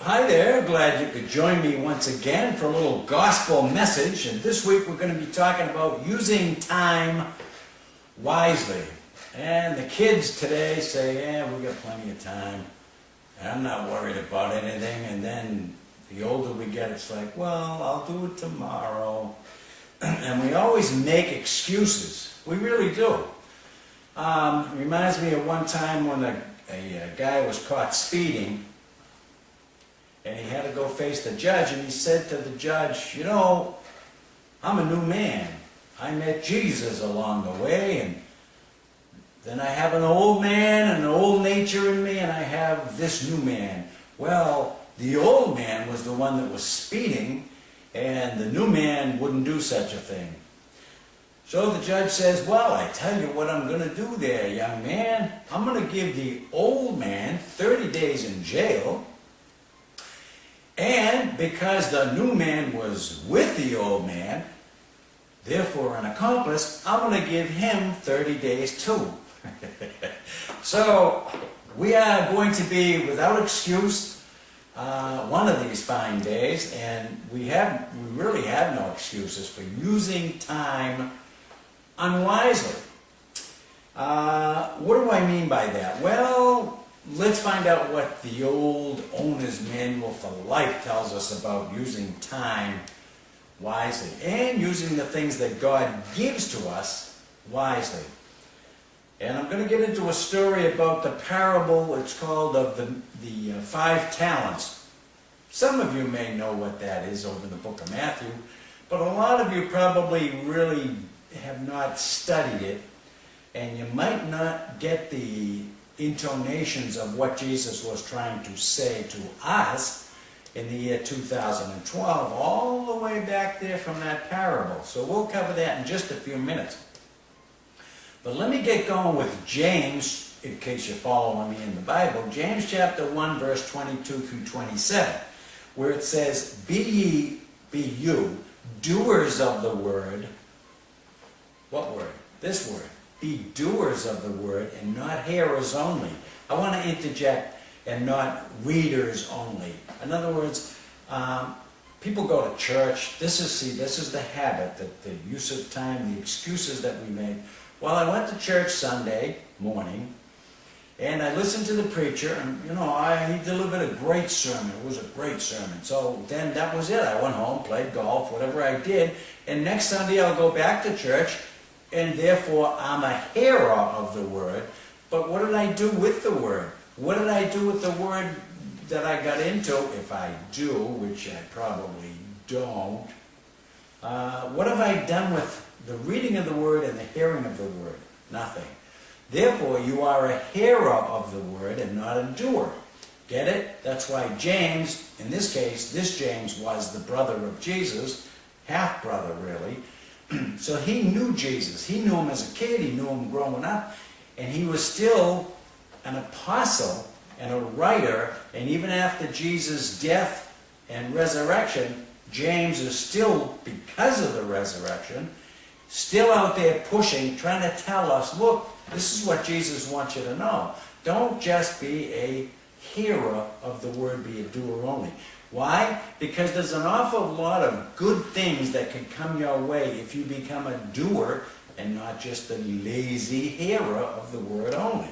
Hi there, glad you could join me once again for a little gospel message. And this week we're going to be talking about using time wisely. And the kids today say, yeah, we got plenty of time. And I'm not worried about anything. And then the older we get, it's like, well, I'll do it tomorrow. And we always make excuses. We really do. It reminds me of one time when a guy was caught speeding. And he had to go face the judge, and he said to the judge, you know, I'm a new man. I met Jesus along the way, and then I have an old man and an old nature in me, and I have this new man. Well, the old man was the one that was speeding, and the new man wouldn't do such a thing. So the judge says, well, I tell you what I'm going to do there, young man. I'm going to give the old man 30 days in jail. And because the new man was with the old man, therefore an accomplice, I'm going to give him 30 days too. So we are going to be without excuse one of these fine days, and we really have no excuses for using time unwisely. What do I mean by that? Well, let's find out what the old owner's manual for life tells us about using time wisely and using the things that God gives to us wisely. And I'm going to get into a story about the parable, it's called of the 5 talents. Some of you may know what that is over in the book of Matthew, but a lot of you probably really have not studied it, and you might not get the intonations of what Jesus was trying to say to us in the year 2012, all the way back there from that parable. So we'll cover that in just a few minutes. But let me get going with James, in case you're following me in the Bible. James chapter 1, verse 22 through 27, where it says, be you, doers of the word. What word? This word. Be doers of the word and not hearers only. I want to interject, and not readers only. In other words, people go to church. This is the habit, that the use of time, the excuses that we make. Well, I went to church Sunday morning, and I listened to the preacher, and he delivered a great sermon. It was a great sermon. So then that was it. I went home, played golf, whatever I did, and next Sunday I'll go back to church. And therefore, I'm a hearer of the word. But what did I do with the word? What did I do with the word that I got into? If I do, which I probably don't. What have I done with the reading of the word and the hearing of the word? Nothing. Therefore, you are a hearer of the word and not a doer. Get it? That's why James, in this case, this James was the brother of Jesus, half-brother really. So he knew Jesus. He knew him as a kid. He knew him growing up. And he was still an apostle and a writer. And even after Jesus' death and resurrection, James is still, because of the resurrection, still out there pushing, trying to tell us, look, this is what Jesus wants you to know. Don't just be a hearer of the word, be a doer only. Why? Because there's an awful lot of good things that can come your way if you become a doer and not just a lazy hearer of the word only.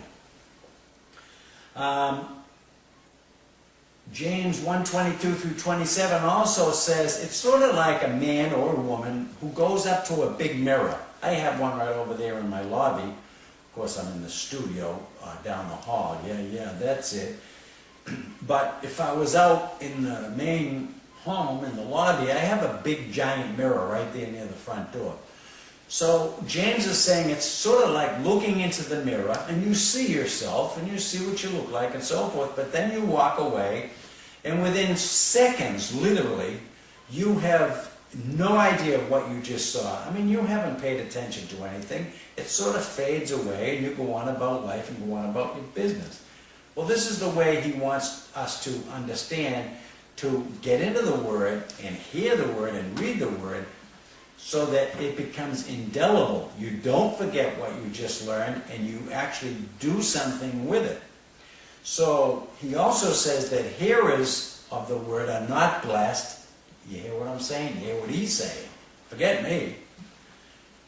James 1:22 through 27 also says it's sort of like a man or a woman who goes up to a big mirror. I have one right over there in my lobby. Of course, I'm in the studio down the hall. Yeah, that's it. But if I was out in the main home, in the lobby, I have a big giant mirror right there near the front door. So James is saying it's sort of like looking into the mirror, and you see yourself, and you see what you look like, and so forth, but then you walk away, and within seconds, literally, you have no idea of what you just saw. I mean, you haven't paid attention to anything. It sort of fades away, and you go on about life and go on about your business. Well, this is the way he wants us to understand, to get into the Word and hear the Word and read the Word so that it becomes indelible. You don't forget what you just learned and you actually do something with it. So he also says that hearers of the word are not blessed. You hear what I'm saying? You hear what he's saying? Forget me.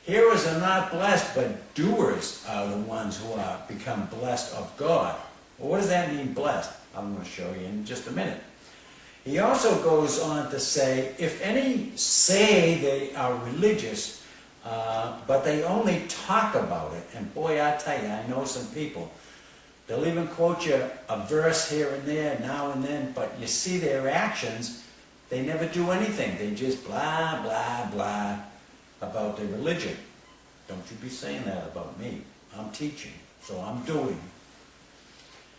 Hearers are not blessed, but doers are the ones who are become blessed of God. Well, what does that mean, blessed? I'm going to show you in just a minute. He also goes on to say, if any say they are religious, but they only talk about it, and boy, I tell you, I know some people, they'll even quote you a verse here and there, now and then, but you see their actions, they never do anything. They just blah, blah, blah about their religion. Don't you be saying that about me. I'm teaching, so I'm doing.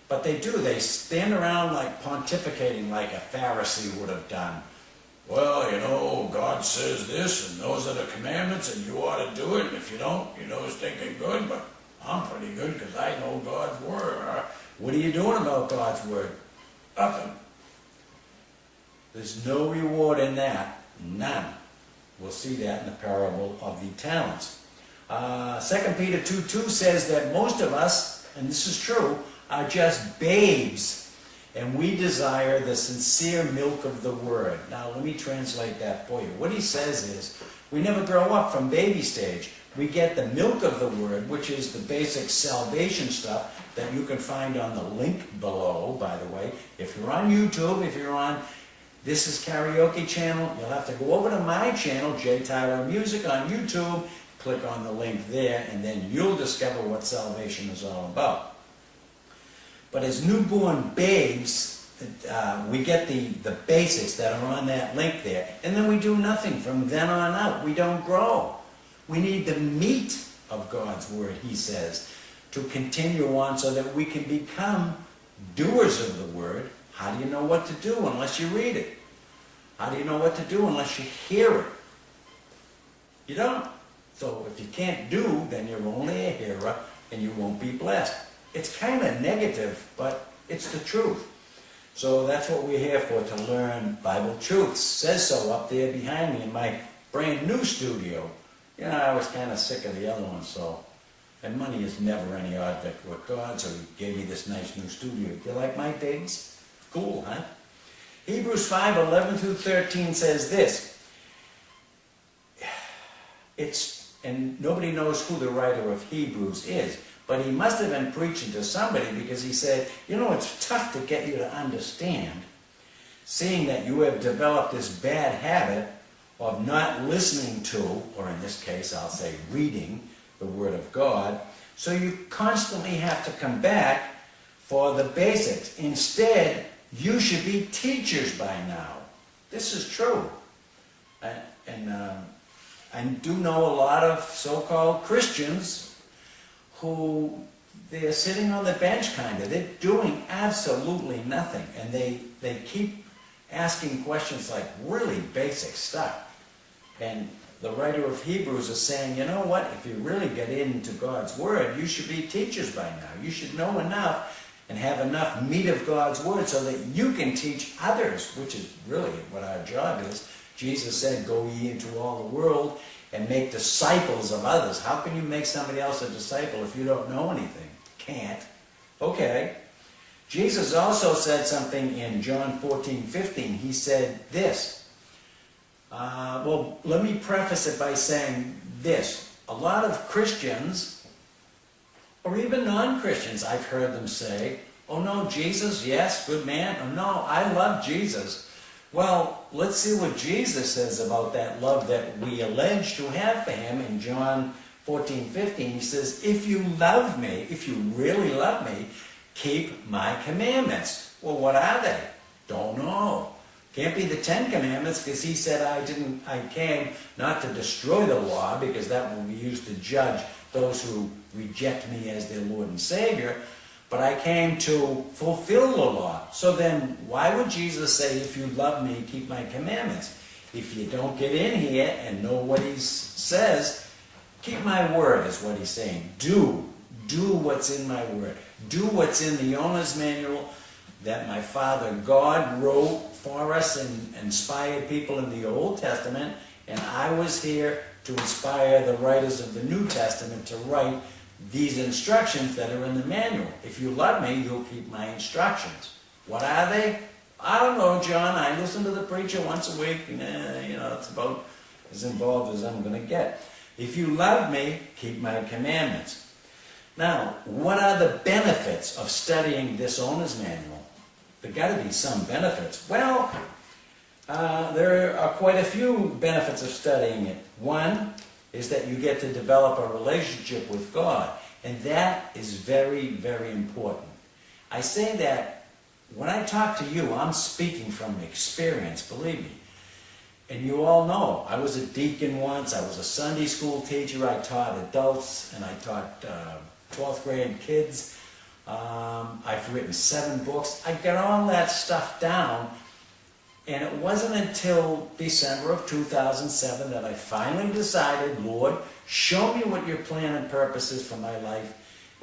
But they do. They stand around like pontificating like a Pharisee would have done. Well, you know, God says this, and those are the commandments, and you ought to do it, and if you don't, you know, it's thinking good, but I'm pretty good because I know God's Word. What are you doing about God's Word? Nothing. There's no reward in that. None. We'll see that in the parable of the talents. 2 Peter 2:2 says that most of us, and this is true, are just babes, and we desire the sincere milk of the Word. Now, let me translate that for you. What he says is, we never grow up from baby stage. We get the milk of the Word, which is the basic salvation stuff that you can find on the link below, by the way. If you're on YouTube, if you're on This Is Karaoke channel, you'll have to go over to my channel, jtylermusic on YouTube, click on the link there, and then you'll discover what salvation is all about. But as newborn babes, we get the basics that are on that link there, and then we do nothing from then on out. We don't grow. We need the meat of God's Word, he says, to continue on so that we can become doers of the Word. How do you know what to do unless you read it? How do you know what to do unless you hear it? You don't. So if you can't do, then you're only a hearer and you won't be blessed. It's kind of negative, but it's the truth. So that's what we're here for, to learn Bible truths. It says so up there behind me in my brand new studio. You know, I was kind of sick of the other one, so. And money is never any object with God, so he gave me this nice new studio. You like my digs? Cool, huh? Hebrews 5:11 through 13 says this. And nobody knows who the writer of Hebrews is, but he must have been preaching to somebody, because he said, you know, it's tough to get you to understand, seeing that you have developed this bad habit of not listening to, or in this case I'll say reading, the Word of God, so you constantly have to come back for the basics. Instead, you should be teachers by now. This is true. I do know a lot of so-called Christians who, they're sitting on the bench kind of. They're doing absolutely nothing. And they keep asking questions like really basic stuff. And the writer of Hebrews is saying, you know what, if you really get into God's Word, you should be teachers by now. You should know enough and have enough meat of God's Word so that you can teach others, which is really what our job is. Jesus said, go ye into all the world and make disciples of others. How can you make somebody else a disciple if you don't know anything? Can't. Okay. Jesus also said something in John 14:15. He said this. Well, let me preface it by saying this. A lot of Christians, or even non-Christians, I've heard them say, oh no, Jesus, yes, good man. Oh no, I love Jesus. Well, let's see what Jesus says about that love that we allege to have for him in John 14:15. He says, if you love me, if you really love me, keep my commandments. Well, what are they? Don't know. Can't be the 10 Commandments, because he said I came not to destroy the law, because that will be used to judge those who reject me as their Lord and Savior, but I came to fulfill the law. So then, why would Jesus say, if you love me, keep my commandments? If you don't get in here and know what he says, keep my word, is what he's saying. Do what's in my word. Do what's in the owner's manual that my Father God wrote for us and inspired people in the Old Testament, and I was here to inspire the writers of the New Testament to write these instructions that are in the manual. If you love me, you'll keep my instructions. What are they? I don't know, John. I listen to the preacher once a week, and it's about as involved as I'm going to get. If you love me, keep my commandments. Now, what are the benefits of studying this owner's manual? There got to be some benefits. Well, there are quite a few benefits of studying it. One is that you get to develop a relationship with God, and that is very, very important. I say that when I talk to you, I'm speaking from experience, believe me. And you all know, I was a deacon once, I was a Sunday school teacher, I taught adults, and I taught 12th grade kids. I've written 7 books. I got all that stuff down, and it wasn't until December of 2007 that I finally decided, Lord, show me what your plan and purpose is for my life,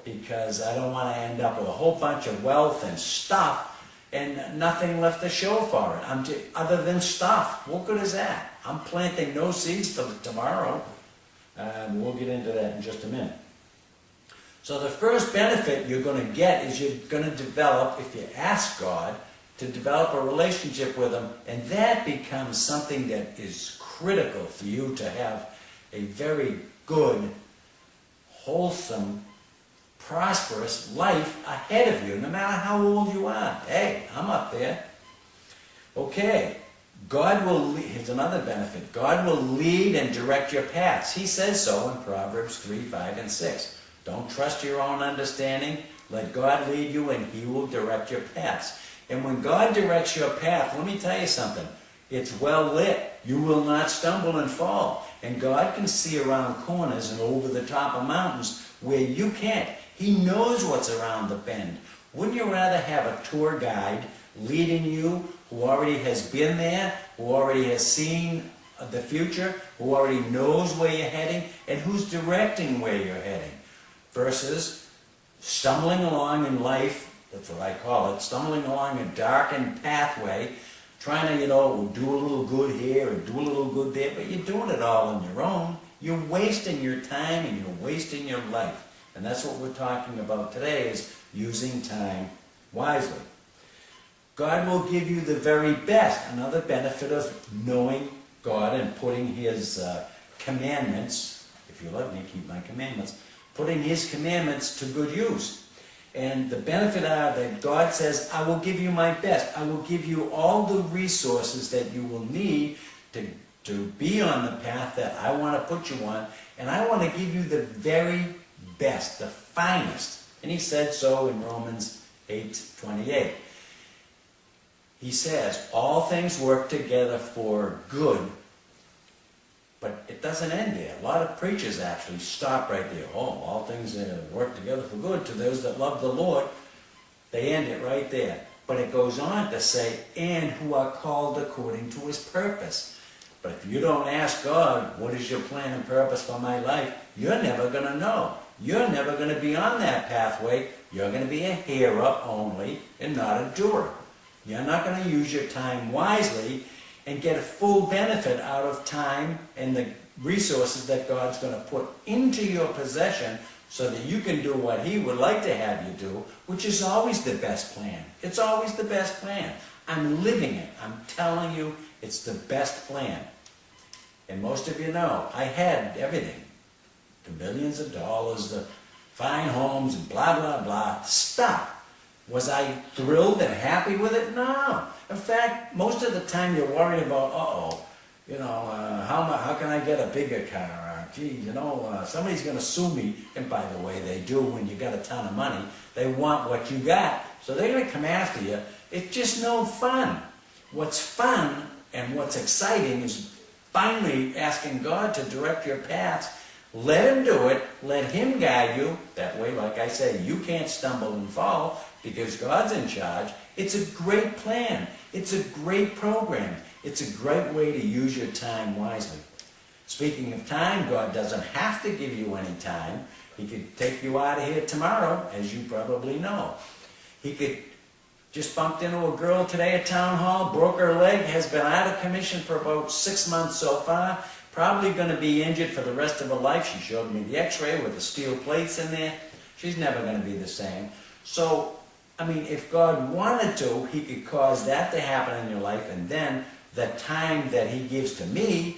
because I don't want to end up with a whole bunch of wealth and stuff and nothing left to show for it. Other than stuff. What good is that? I'm planting no seeds for tomorrow. And we'll get into that in just a minute. So the first benefit you're going to get is you're going to develop, if you ask God, to develop a relationship with Him, and that becomes something that is critical for you to have a very good, wholesome, prosperous life ahead of you, no matter how old you are. Hey, I'm up there. Okay, God will lead. Here's another benefit. God will lead and direct your paths. He says so in Proverbs 3, 5, and 6. Don't trust your own understanding. Let God lead you, and He will direct your paths. And when God directs your path, let me tell you something. It's well lit. You will not stumble and fall. And God can see around corners and over the top of mountains where you can't. He knows what's around the bend. Wouldn't you rather have a tour guide leading you who already has been there, who already has seen the future, who already knows where you're heading, and who's directing where you're heading, versus stumbling along in life, that's what I call it, stumbling along a darkened pathway, trying to, do a little good here and do a little good there, but you're doing it all on your own. You're wasting your time and you're wasting your life. And that's what we're talking about today, is using time wisely. God will give you the very best. Another benefit of knowing God and putting His commandments, if you love me, keep my commandments, putting His commandments to good use. And the benefit are that God says, I will give you my best. I will give you all the resources that you will need to be on the path that I want to put you on. And I want to give you the very best, the finest. And He said so in Romans 8:28. He says, all things work together for good. But it doesn't end there. A lot of preachers actually stop right there. Oh, all things work together for good to those that love the Lord. They end it right there. But it goes on to say, and who are called according to His purpose. But if you don't ask God, what is your plan and purpose for my life, you're never going to know. You're never going to be on that pathway. You're going to be a hearer only and not a doer. You're not going to use your time wisely and get a full benefit out of time and the resources that God's going to put into your possession so that you can do what He would like to have you do, which is always the best plan. It's always the best plan. I'm living it. I'm telling you, it's the best plan. And most of you know, I had everything. The millions of dollars, the fine homes, and blah, blah, blah. Stop. Was I thrilled and happy with it? No. In fact, most of the time you're worried about, how can I get a bigger car? Somebody's going to sue me. And by the way, they do when you got a ton of money. They want what you got, so they're going to come after you. It's just no fun. What's fun and what's exciting is finally asking God to direct your paths. Let Him do it. Let Him guide you. That way, like I say, you can't stumble and fall because God's in charge. It's a great plan. It's a great program. It's a great way to use your time wisely. Speaking of time, God doesn't have to give you any time. He could take you out of here tomorrow, as you probably know. He could just bumped into a girl today at town hall, broke her leg, has been out of commission for about 6 months so far. Probably going to be injured for the rest of her life. She showed me the x-ray with the steel plates in there. She's never going to be the same. So I mean, if God wanted to, he could cause that to happen in your life, and then the time that he gives to me,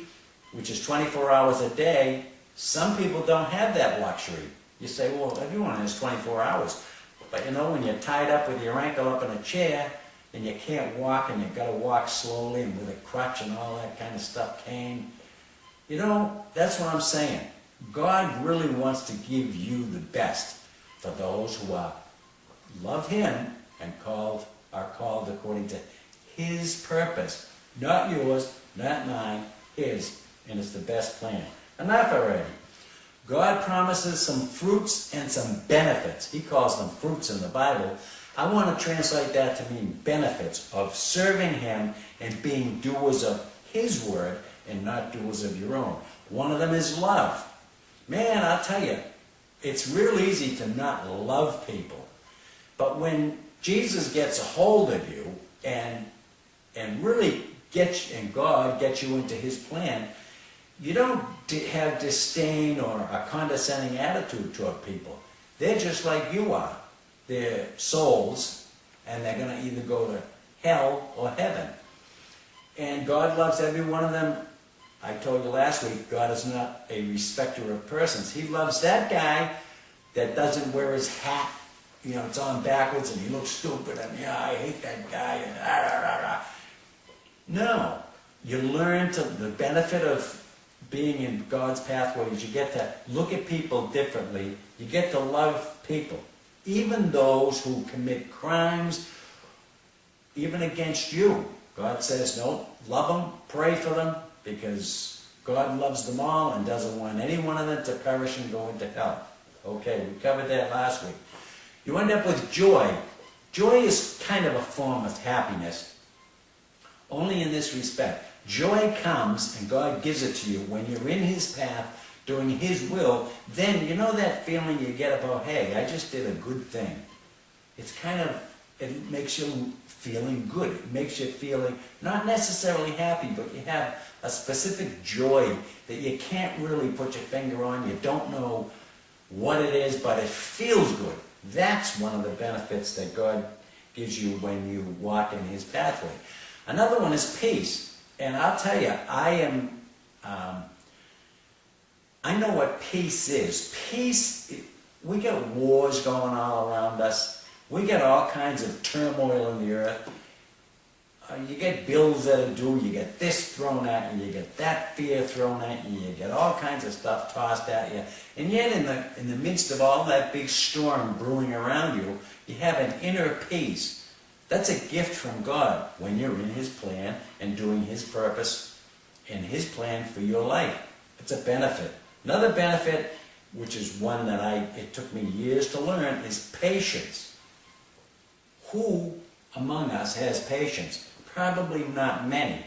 which is 24 hours a day, some people don't have that luxury. You say, well, everyone has 24 hours. But you know, when you're tied up with your ankle up in a chair, and you can't walk, and you've got to walk slowly, and with a crutch and all that kind of stuff, cane, you know, that's what I'm saying. God really wants to give you the best for those who love him and are called according to his purpose. Not yours, not mine, his. And it's the best plan. Enough already. God promises some fruits and some benefits. He calls them fruits in the Bible. I want to translate that to mean benefits of serving him and being doers of his word and not doers of your own. One of them is love. Man, I'll tell you, it's real easy to not love people. But when Jesus gets a hold of you and really God gets you into his plan, you don't have disdain or a condescending attitude toward people. They're just like you are. They're souls, and they're going to either go to hell or heaven. And God loves every one of them. I told you last week, God is not a respecter of persons. He loves that guy that doesn't wear his hat. You know, it's on backwards and he looks stupid and, yeah, I hate that guy. And, rah, rah, rah. No. You learn the benefit of being in God's pathway is you get to look at people differently. You get to love people. Even those who commit crimes, even against you. God says, no, love them, pray for them, because God loves them all and doesn't want any one of them to perish and go into hell. Okay, we covered that last week. You end up with joy. Joy is kind of a form of happiness, only in this respect. Joy comes, and God gives it to you when you're in his path, doing his will. Then, you know that feeling you get about, hey, I just did a good thing. It's kind of, it makes you feeling good. It makes you feeling not necessarily happy, but you have a specific joy that you can't really put your finger on. You don't know what it is, but it feels good. That's one of the benefits that God gives you when you walk in his pathway. Another one is peace. And I'll tell you, I know what peace is. Peace, we get wars going all around us. We get all kinds of turmoil in the earth. You get bills that are due, you get this thrown at you, you get that fear thrown at you, you get all kinds of stuff tossed at you. And yet in the midst of all that big storm brewing around you, you have an inner peace. That's a gift from God when you're in his plan and doing his purpose and his plan for your life. It's a benefit. Another benefit, which is one that it took me years to learn, is patience. Who among us has patience? Probably not many.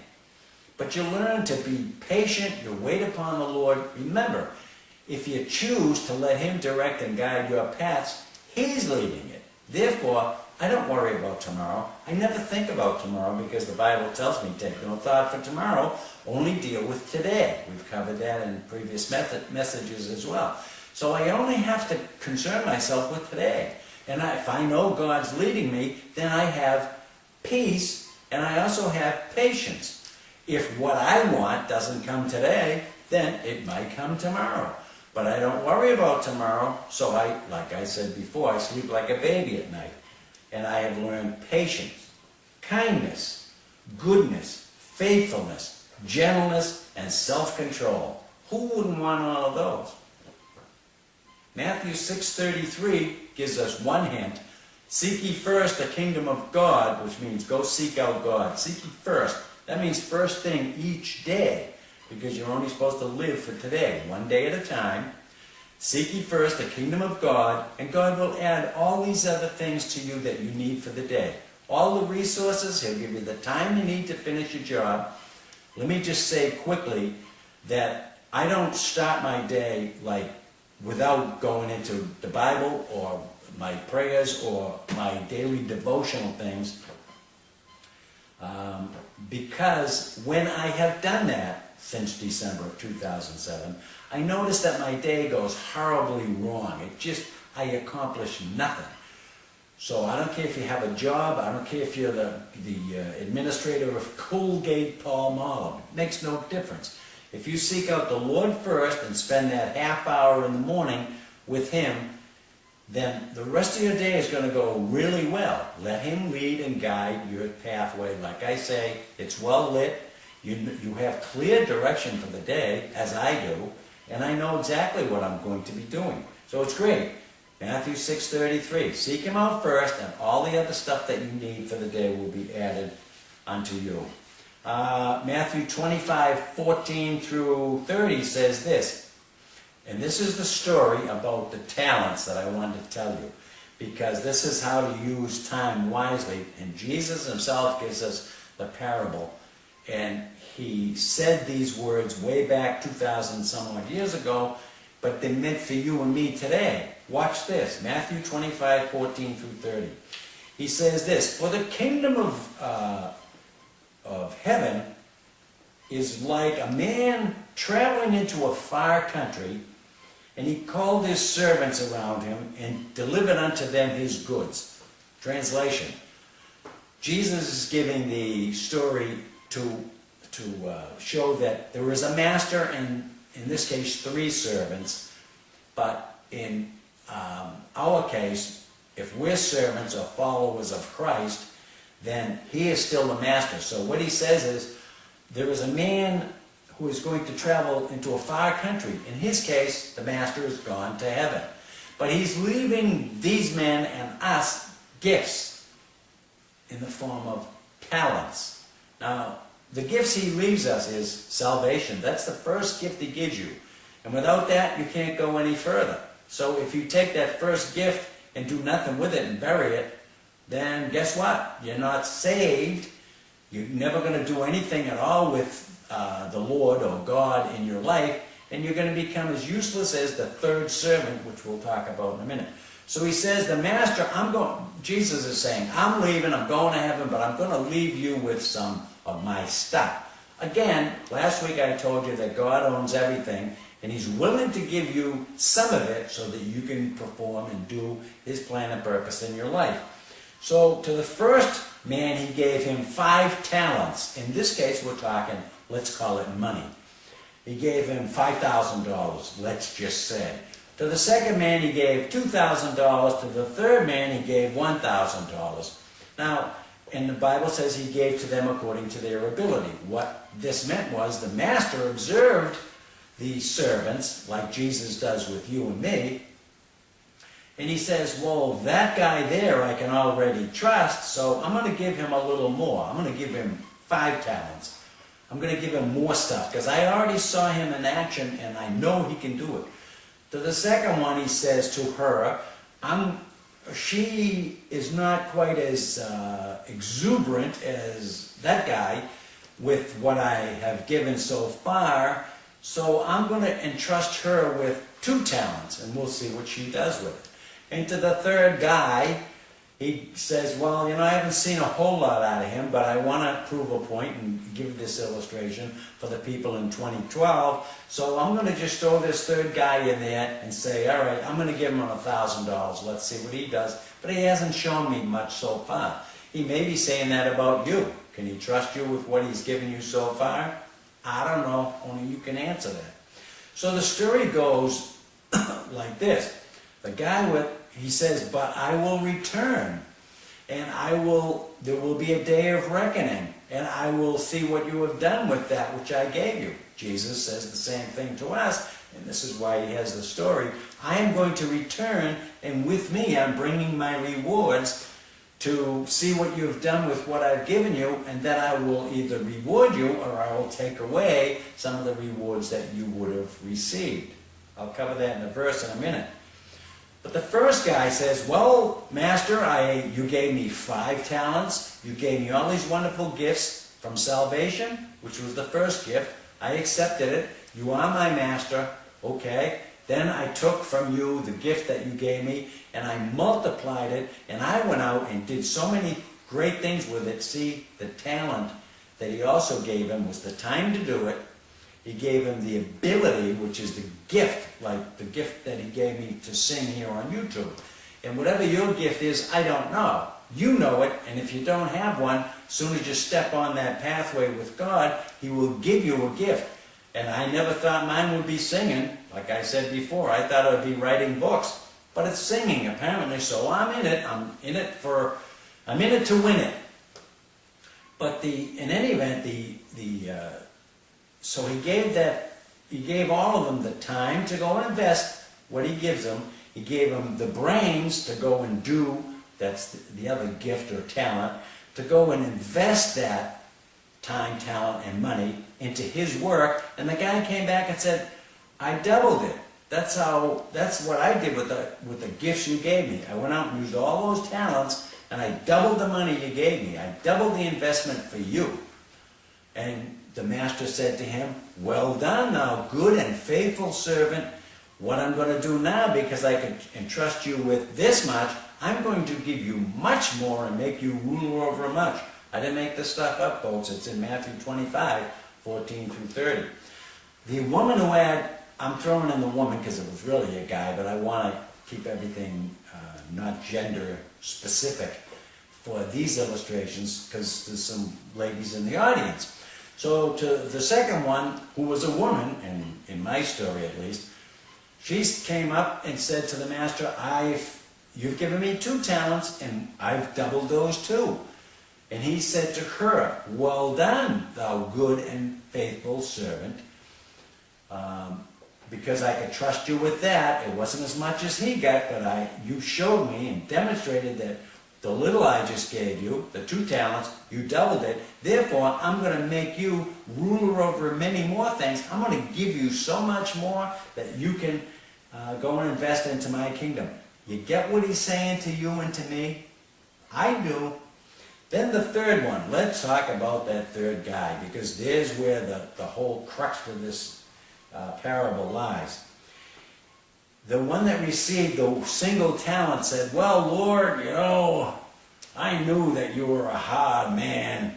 But you learn to be patient, you wait upon the Lord. Remember, if you choose to let him direct and guide your paths, he's leading it. Therefore, I don't worry about tomorrow. I never think about tomorrow because the Bible tells me, take no thought for tomorrow, only deal with today. We've covered that in previous messages as well. So I only have to concern myself with today. And if I know God's leading me, then I have peace and I also have patience. If what I want doesn't come today, then it might come tomorrow. But I don't worry about tomorrow, so like I said before, I sleep like a baby at night. And I have learned patience, kindness, goodness, faithfulness, gentleness, and self-control. Who wouldn't want all of those? Matthew 6:33 gives us one hint. Seek ye first the kingdom of God, which means go seek out God. Seek ye first. That means first thing each day, because you're only supposed to live for today, one day at a time. Seek ye first the kingdom of God, and God will add all these other things to you that you need for the day. All the resources, he'll give you the time you need to finish your job. Let me just say quickly that I don't start my day without going into the Bible or my prayers or my daily devotional things, because when I have done that since December of 2007, I notice that my day goes horribly wrong. I accomplish nothing. So I don't care if you have a job, I don't care if you're the administrator of Colgate Palmolive. It makes no difference. If you seek out the Lord first and spend that half hour in the morning with Him, then the rest of your day is going to go really well. Let Him lead and guide your pathway. Like I say, it's well lit. You have clear direction for the day, as I do, and I know exactly what I'm going to be doing. So it's great. Matthew 6:33. Seek Him out first, and all the other stuff that you need for the day will be added unto you. Matthew 25:14 through 30 says this. And this is the story about the talents that I wanted to tell you, because this is how to use time wisely. And Jesus Himself gives us the parable. And He said these words way back 2,000 some odd years ago, but they're meant for you and me today. Watch this, Matthew 25:14 through 30. He says this, for the kingdom of heaven is like a man traveling into a far country, and he called his servants around him and delivered unto them his goods. Translation. Jesus is giving the story to show that there is a master and, in this case, 3 servants. But in our case, if we're servants or followers of Christ, then He is still the master. So what He says is, there is a man who is going to travel into a far country. In his case, the master is gone to heaven. But He's leaving these men and us gifts in the form of talents. Now, the gifts He leaves us is salvation. That's the first gift He gives you. And without that, you can't go any further. So if you take that first gift and do nothing with it and bury it, then guess what? You're not saved. You're never going to do anything at all with the Lord or God in your life, and you're going to become as useless as the 3rd servant, which we'll talk about in a minute. So He says, the master, Jesus is saying, I'm leaving, I'm going to heaven, but I'm going to leave you with some of my stuff. Again, last week I told you that God owns everything, and He's willing to give you some of it so that you can perform and do His plan and purpose in your life. So to the first man, He gave him 5 talents. In this case, we're talking, let's call it money. He gave him $5,000, let's just say. To the second man, He gave $2,000. To the third man, He gave $1,000. Now, and the Bible says He gave to them according to their ability. What this meant was the master observed the servants, like Jesus does with you and me, and He says, well, that guy there I can already trust, so I'm going to give him a little more. I'm going to give him 5 talents. I'm going to give him more stuff, because I already saw him in action, and I know he can do it. To the second one, He says to her, she is not quite as exuberant as that guy with what I have given so far, so I'm going to entrust her with 2 talents, and we'll see what she does with it. And to the third guy, he says, well, I haven't seen a whole lot out of him, but I want to prove a point and give this illustration for the people in 2012. So I'm going to just throw this third guy in there and say, all right, I'm going to give him $1,000. Let's see what he does. But he hasn't shown me much so far. He may be saying that about you. Can He trust you with what He's given you so far? I don't know. Only you can answer that. So the story goes like this. The guy he says, but I will return, and there will be a day of reckoning, and I will see what you have done with that which I gave you. Jesus says the same thing to us, and this is why He has the story. I am going to return, and with me I'm bringing my rewards to see what you have done with what I've given you, and then I will either reward you or I will take away some of the rewards that you would have received. I'll cover that in a verse in a minute. But the first guy says, well, Master, you gave me 5 talents. You gave me all these wonderful gifts from salvation, which was the first gift. I accepted it. You are my master. Okay. Then I took from you the gift that you gave me, and I multiplied it, and I went out and did so many great things with it. See, the talent that He also gave him was the time to do it. He gave him the ability, which is the gift, like the gift that He gave me to sing here on YouTube. And whatever your gift is, I don't know. You know it, and if you don't have one, as soon as you step on that pathway with God, He will give you a gift. And I never thought mine would be singing. Like I said before, I thought it would be writing books. But it's singing, apparently, so I'm in it. I'm in it to win it. But in any event, so he gave all of them the time to go and invest what he gives them. He gave them the brains to go and do, that's the other gift or talent, to go and invest that time, talent, and money into his work. And the guy came back and said, I doubled it. That's what I did with the gifts you gave me. I went out and used all those talents, and I doubled the money you gave me. I doubled the investment for you. And the master said to him, well done, thou good and faithful servant. What I'm going to do now, because I can entrust you with this much, I'm going to give you much more and make you ruler over much. I didn't make this stuff up, folks. It's in Matthew 25, 14 through 30. The woman who I'm throwing in the woman because it was really a guy, but I want to keep everything not gender specific for these illustrations because there's some ladies in the audience. So to the second one, who was a woman, and in my story at least, she came up and said to the master, you've given me 2 talents and I've doubled those 2. And he said to her, well done, thou good and faithful servant. Because I could trust you with that. It wasn't as much as he got, but you showed me and demonstrated that the little I just gave you, the 2 talents, you doubled it. Therefore, I'm going to make you ruler over many more things. I'm going to give you so much more that you can go and invest into my kingdom. You get what he's saying to you and to me? I do. Then the third one. Let's talk about that third guy, because there's where the whole crux of this parable lies. The one that received the single talent said, well, Lord, I knew that you were a hard man,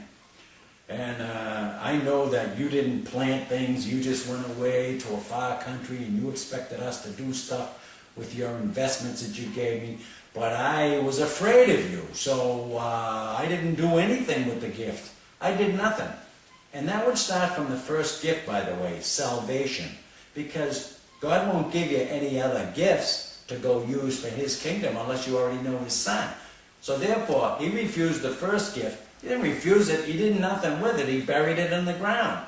and I know that you didn't plant things, you just went away to a far country and you expected us to do stuff with your investments that you gave me, but I was afraid of you, so I didn't do anything with the gift. I did nothing. And that would start from the first gift, by the way, salvation, because God won't give you any other gifts to go use for his kingdom unless you already know his son. So therefore, he refused the first gift. He didn't refuse it. He did nothing with it. He buried it in the ground.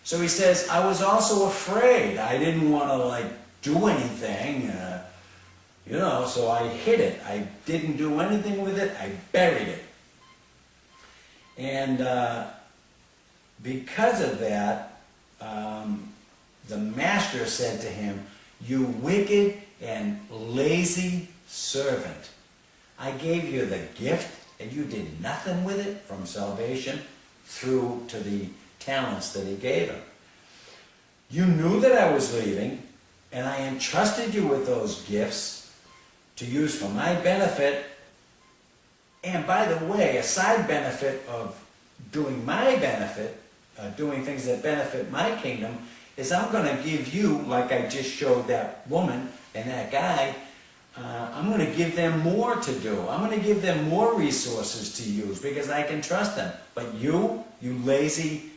So he says, I was also afraid. I didn't want to do anything, so I hid it. I didn't do anything with it. I buried it. And because of that, the master said to him, you wicked and lazy servant. I gave you the gift and you did nothing with it, from salvation through to the talents that he gave him. You knew that I was leaving, and I entrusted you with those gifts to use for my benefit. And by the way, a side benefit of doing my benefit, doing things that benefit my kingdom, is I'm going to give you, like I just showed that woman and that guy, I'm going to give them more to do. I'm going to give them more resources to use because I can trust them. But you lazy,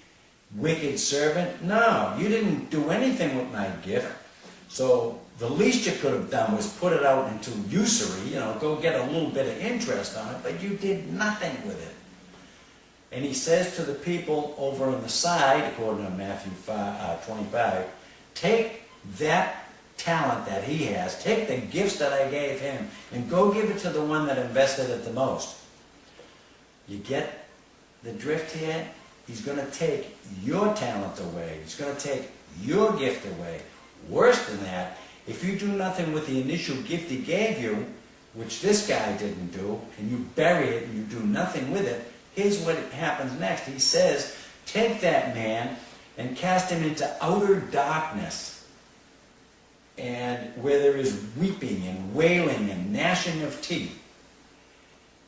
wicked servant, no, you didn't do anything with my gift. So the least you could have done was put it out into usury, go get a little bit of interest on it, but you did nothing with it. And he says to the people over on the side, according to Matthew 25, take that talent that he has, take the gifts that I gave him, and go give it to the one that invested it the most. You get the drift here? He's going to take your talent away. He's going to take your gift away. Worse than that, if you do nothing with the initial gift he gave you, which this guy didn't do, and you bury it and you do nothing with it, here's what happens next. He says, take that man and cast him into outer darkness, and where there is weeping and wailing and gnashing of teeth.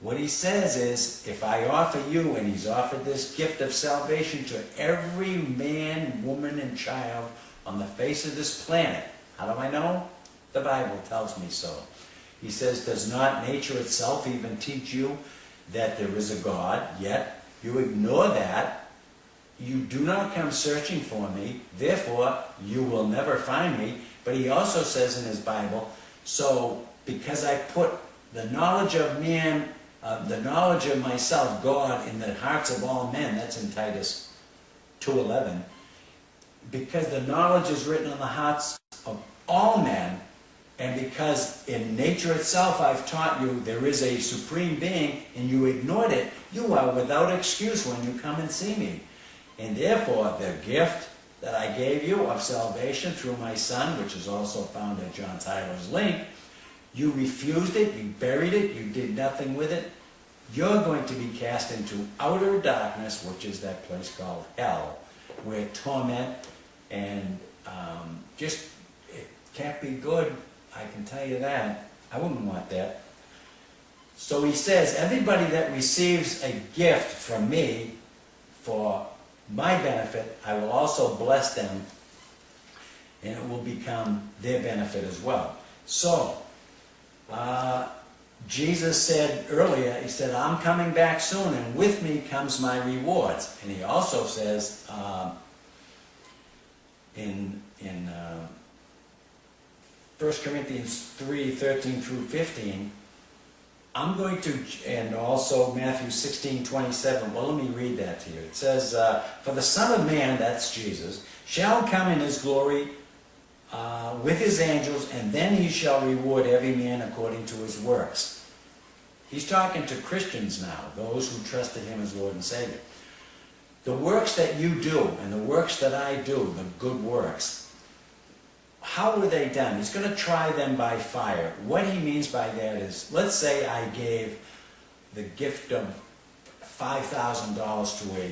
What he says is, if I offer you, and he's offered this gift of salvation to every man, woman, and child on the face of this planet. How do I know? The Bible tells me so. He says, does not nature itself even teach you that there is a God? Yet you ignore that. You do not come searching for me, therefore you will never find me. But he also says in his Bible, so because I put the knowledge of man, the knowledge of myself, God, in the hearts of all men, that's in Titus 2:11, because the knowledge is written on the hearts of all men, and because in nature itself I've taught you there is a supreme being, and you ignored it, you are without excuse when you come and see me. And therefore, the gift that I gave you of salvation through my Son, which is also found at John Tyler's link, you refused it, you buried it, you did nothing with it. You're going to be cast into outer darkness, which is that place called hell, where torment and just, it can't be good, I can tell you that. I wouldn't want that. So he says, everybody that receives a gift from me for my benefit, I will also bless them, and it will become their benefit as well. So, Jesus said earlier, he said, I'm coming back soon, and with me comes my rewards. And he also says in 1 Corinthians 3:13 through 15, I'm going to, and also Matthew 16:27. Well, let me read that to you. It says, for the Son of Man, that's Jesus, shall come in his glory with his angels, and then he shall reward every man according to his works. He's talking to Christians now, those who trusted him as Lord and Savior. The works that you do, and the works that I do, the good works, how were they done? He's going to try them by fire. What he means by that is, let's say I gave the gift of $5,000 to a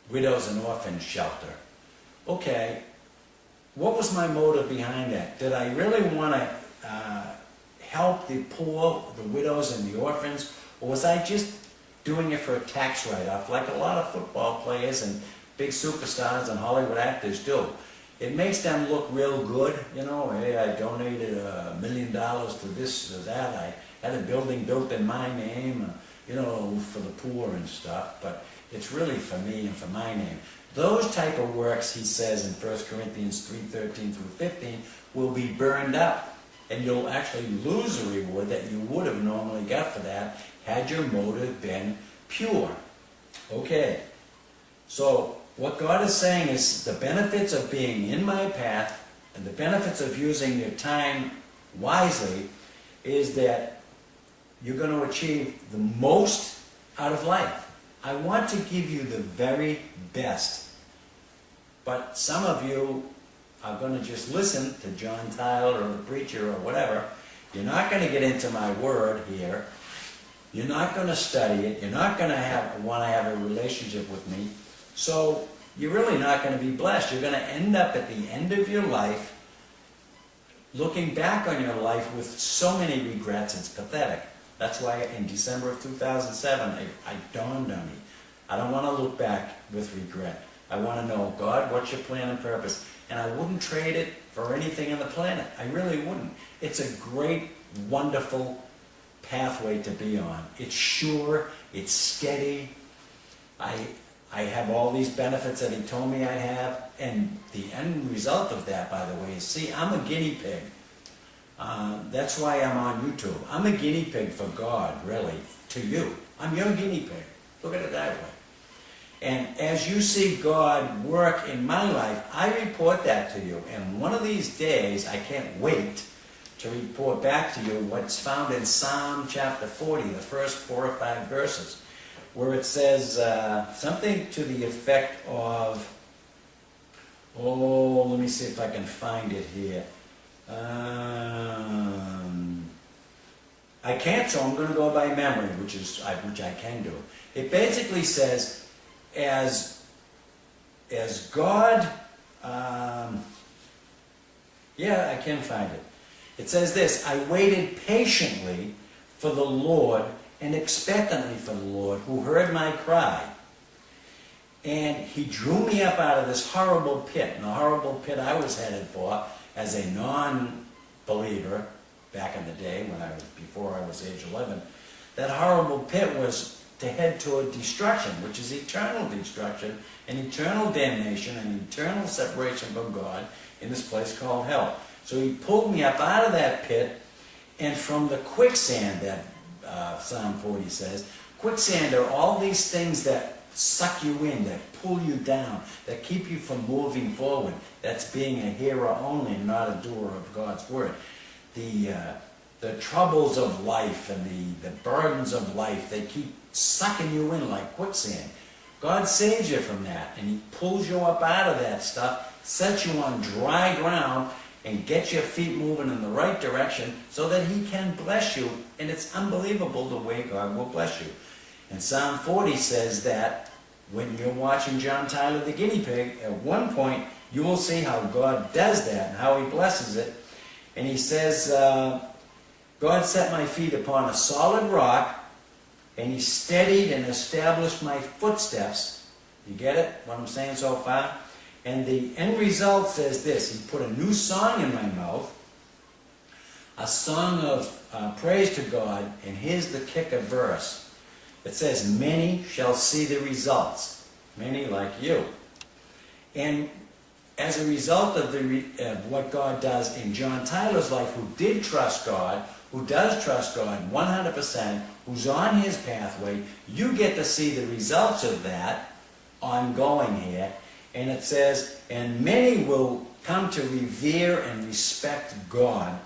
widows and orphans shelter. Okay, what was my motive behind that? Did I really want to help the poor, the widows and the orphans, or was I just doing it for a tax write-off like a lot of football players and big superstars and Hollywood actors do? It makes them look real good, you know, hey, I donated $1 million to this or that, I had a building built in my name, you know, for the poor and stuff, but it's really for me and for my name. Those type of works, he says in 1 Corinthians 3:13 through 15, will be burned up, and you'll actually lose a reward that you would have normally got for that had your motive been pure. Okay, so what God is saying is the benefits of being in my path and the benefits of using your time wisely is that you're going to achieve the most out of life. I want to give you the very best. But some of you are going to just listen to John Tyler or the preacher or whatever. You're not going to get into my word here. You're not going to study it. You're not going to want to have a relationship with me. So you're really not going to be blessed. You're going to end up at the end of your life looking back on your life with so many regrets, it's pathetic. That's why in December of 2007, it dawned on me. I don't want to look back with regret. I want to know, God, what's your plan and purpose? And I wouldn't trade it for anything on the planet. I really wouldn't. It's a great, wonderful pathway to be on. It's sure, it's steady. I have all these benefits that he told me I'd have, and the end result of that, by the way, is, see, I'm a guinea pig. That's why I'm on YouTube. I'm a guinea pig for God, really, to you. I'm your guinea pig. Look at it that way. And as you see God work in my life, I report that to you. And one of these days, I can't wait to report back to you what's found in Psalm chapter 40, the first 4 or 5 verses, where it says something to the effect of, oh, let me see if I can find it here. I can't, so I'm going to go by memory, which I can do. It basically says, as God, yeah, I can find it. It says this: I waited patiently for the Lord and expectantly for the Lord, who heard my cry. And he drew me up out of this horrible pit, and the horrible pit I was headed for as a non-believer, back in the day before I was age 11, that horrible pit was to head toward destruction, which is eternal destruction and eternal damnation and eternal separation from God in this place called hell. So he pulled me up out of that pit, and from the quicksand, that Psalm 40 says, quicksand are all these things that suck you in, that pull you down, that keep you from moving forward. That's being a hearer only, not a doer of God's word. The troubles of life and the burdens of life, they keep sucking you in like quicksand. God saves you from that, and he pulls you up out of that stuff, sets you on dry ground, and gets your feet moving in the right direction so that he can bless you. And it's unbelievable the way God will bless you. And Psalm 40 says that when you're watching John Tyler the guinea pig, at one point you will see how God does that and how he blesses it. And he says, God set my feet upon a solid rock, and he steadied and established my footsteps. You get it, what I'm saying so far? And the end result says this: he put a new song in my mouth, a song of praise to God, and here's the kicker verse. It says, many shall see the results. Many like you. And as a result of what God does in John Tyler's life, who did trust God, who does trust God 100%, who's on his pathway, you get to see the results of that ongoing here. And it says, and many will come to revere and respect God,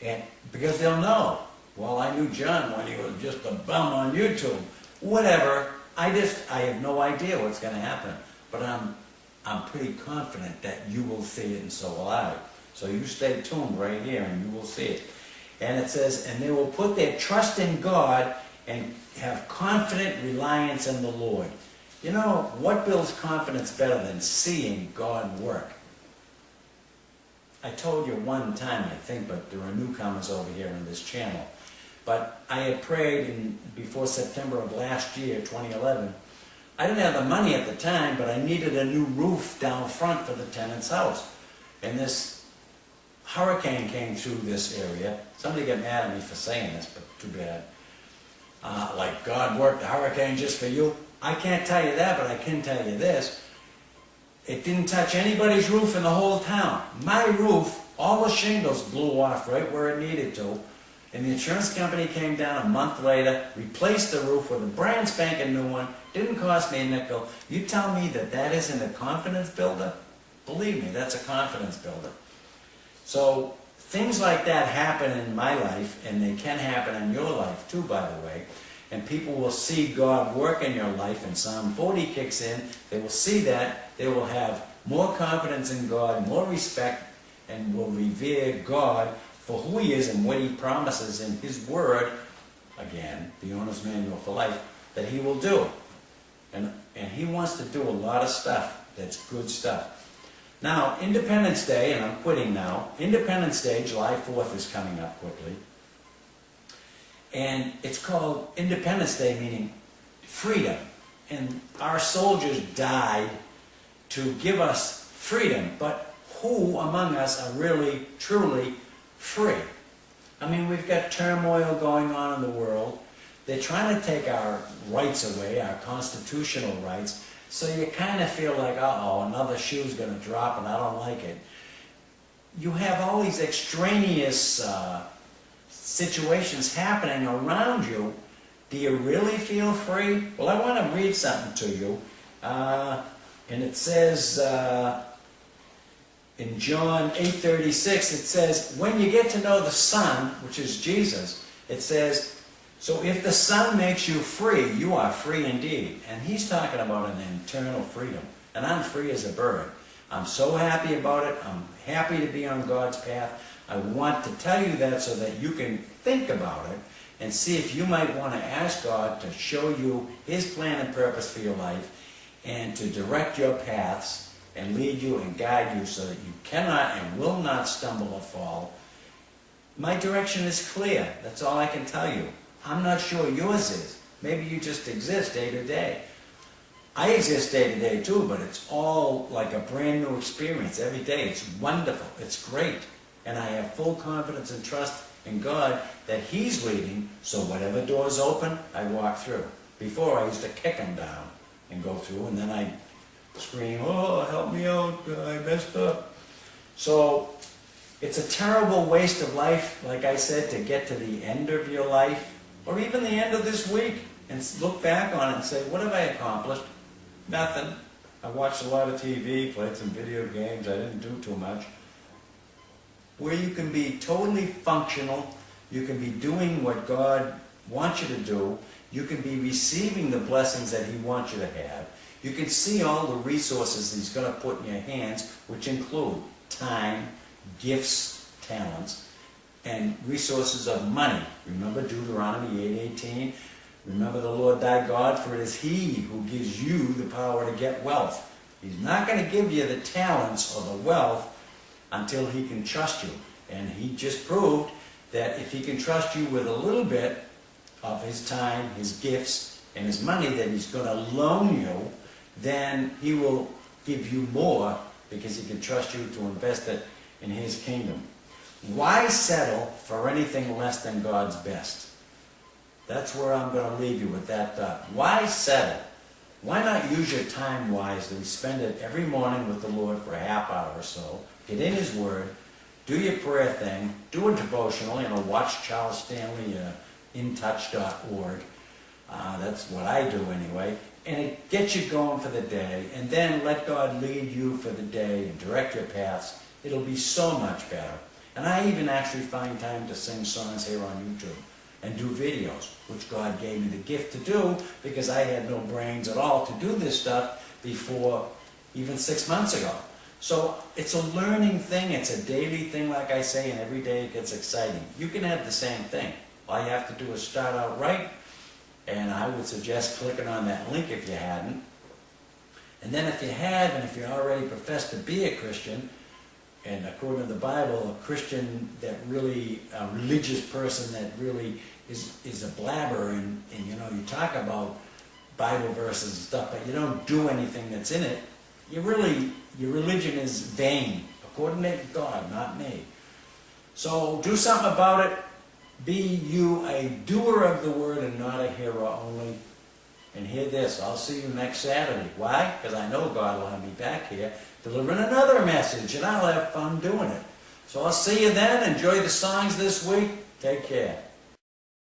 and because they'll know, well, I knew John when he was just a bum on YouTube. Whatever, I have no idea what's going to happen. But I'm pretty confident that you will see it, and so will I. So you stay tuned right here, and you will see it. And it says, and they will put their trust in God and have confident reliance in the Lord. You know, what builds confidence better than seeing God work? I told you one time, I think, but there are newcomers over here in this channel. But I had prayed before September of last year, 2011. I didn't have the money at the time, but I needed a new roof down front for the tenant's house. And this hurricane came through this area. Somebody got mad at me for saying this, but too bad. Like God worked the hurricane just for you. I can't tell you that, but I can tell you this. It didn't touch anybody's roof in the whole town. My roof, all the shingles blew off right where it needed to. And the insurance company came down a month later, replaced the roof with a brand spanking new one. Didn't cost me a nickel. You tell me that that isn't a confidence builder? Believe me, that's a confidence builder. So things like that happen in my life, and they can happen in your life too, by the way. And people will see God work in your life, and Psalm 40 kicks in. They will see that. They will have more confidence in God, more respect, and will revere God for who he is and what he promises in his word, again, the owner's manual for life, that he will do. And he wants to do a lot of stuff that's good stuff. Now, Independence Day, and I'm quitting now, Independence Day, July 4th, is coming up quickly. And it's called Independence Day, meaning freedom. And our soldiers died to give us freedom, but who among us are really, truly free? I mean, we've got turmoil going on in the world. They're trying to take our rights away, our constitutional rights, so you kind of feel like, uh-oh, another shoe's going to drop and I don't like it. You have all these extraneous situations happening around you. Do you really feel free? Well, I want to read something to you. And it says in John 8:36, it says, when you get to know the Son, which is Jesus, it says, so if the Son makes you free, you are free indeed. And he's talking about an internal freedom. And I'm free as a bird. I'm so happy about it. I'm happy to be on God's path. I want to tell you that so that you can think about it and see if you might want to ask God to show you his plan and purpose for your life and to direct your paths and lead you and guide you so that you cannot and will not stumble or fall. My direction is clear. That's all I can tell you. I'm not sure yours is. Maybe you just exist day to day. I exist day to day too, but it's all like a brand new experience every day. It's wonderful. It's great. And I have full confidence and trust in God that He's leading, so whatever doors open, I walk through. Before, I used to kick them down and go through, and then I'd scream, oh, help me out, I messed up. So, it's a terrible waste of life, like I said, to get to the end of your life, or even the end of this week, and look back on it and say, what have I accomplished? Nothing. I watched a lot of TV, played some video games, I didn't do too much. Where you can be totally functional, you can be doing what God wants you to do, you can be receiving the blessings that He wants you to have, you can see all the resources He's going to put in your hands, which include time, gifts, talents, and resources of money. Remember Deuteronomy 8:18? Remember the Lord thy God, for it is He who gives you the power to get wealth. He's not going to give you the talents or the wealth until He can trust you. And He just proved that if He can trust you with a little bit of His time, His gifts, and His money that He's going to loan you, then He will give you more because He can trust you to invest it in His kingdom. Why settle for anything less than God's best? That's where I'm going to leave you with that thought. Why settle? Why not use your time wisely? Spend it every morning with the Lord for a half hour or so. Get in His Word. Do your prayer thing. Do a devotional. Watch Charles Stanley, intouch.org. That's what I do anyway. And it gets you going for the day. And then let God lead you for the day and direct your paths. It'll be so much better. And I even actually find time to sing songs here on YouTube and do videos, which God gave me the gift to do because I had no brains at all to do this stuff before even 6 months ago. So it's a learning thing, it's a daily thing like I say, and every day it gets exciting. You can have the same thing. All you have to do is start out right, and I would suggest clicking on that link if you hadn't. And then if you have, and if you already profess to be a Christian, and according to the Bible, a Christian that really, a religious person that really is a blabber, and you talk about Bible verses and stuff, but you don't do anything that's in it, your religion is vain, according to God, not me. So do something about it. Be you a doer of the word and not a hearer only. And hear this, I'll see you next Saturday. Why? Because I know God will have me back here delivering another message, and I'll have fun doing it. So I'll see you then. Enjoy the songs this week. Take care.